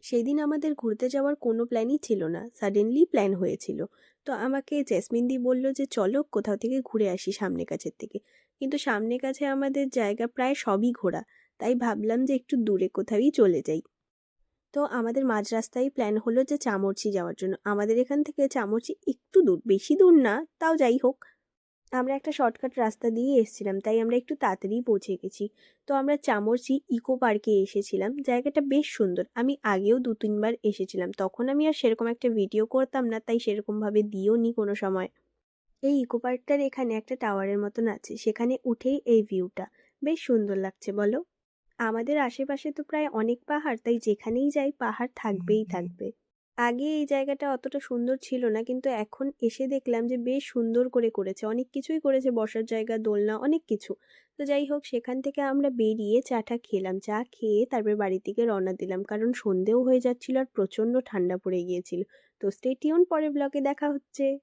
সেদিন আমাদের ঘুরতে যাওয়ার কোনো প্ল্যানই ছিল না। সাডেনলি প্ল্যান হয়েছিল। তো আমাকে জেসমিনদি বলল যে, "চলো কোথাও থেকে ঘুরে আসি সামনে কাছের থেকে।" কিন্তু সামনে কাছে আমাদের জায়গা প্রায় সবই ঘোরা। তাই ভাবলাম যে একটু দূরে কোথাওই চলে যাই। তো আমাদের মাঝ রাস্তায় প্ল্যান হলো যে চামড়চি যাওয়ার জন্য। আমাদের এখান থেকে চামড়চি একটু দূর, বেশি দূর না, তাও যাই হোক। আমরা একটা শর্টকাট রাস্তা দিয়ে এসেছিলাম, তাই আমরা একটু তাড়াতাড়িই পৌঁছে গেছি। তো আমরা চামড়চি ইকো পার্কে এসেছিলাম। জায়গাটা বেশ সুন্দর। আমি আগেও ২-৩ বার এসেছিলাম। তখন আমি আর সেরকম একটা ভিডিও করতাম না, তাই সেরকমভাবে দিইও নি কোনো সময়। এই ইকো পার্কটার এখানে একটা টাওয়ারের মতন আছে। সেখানে উঠেই এই ভিউটা। বেশ সুন্দর লাগছে বলো? আমাদের আশেপাশে তো প্রায় অনেক পাহাড়, তাই যেখানেই যাই পাহাড় থাকবেই থাকবে। আগে এই জায়গাটা অতটা সুন্দর ছিল না, কিন্তু এখন এসে দেখলাম যে বেশ সুন্দর করে করেছে। অনেক কিছুই করেছে, বসার জায়গা, দোলনা, অনেক কিছু। তো যাই হোক, সেখান থেকে আমরা বেরিয়ে চা-টা খেলাম। চা খেয়ে তারপর বাড়ির দিকে রওনা দিলাম। কারণ সন্ধেও হয়ে যাচ্ছিল আর প্রচণ্ড ঠান্ডা পড়ে গিয়েছিল। তো স্টে টিউন, পরের ব্লগে দেখা হচ্ছে।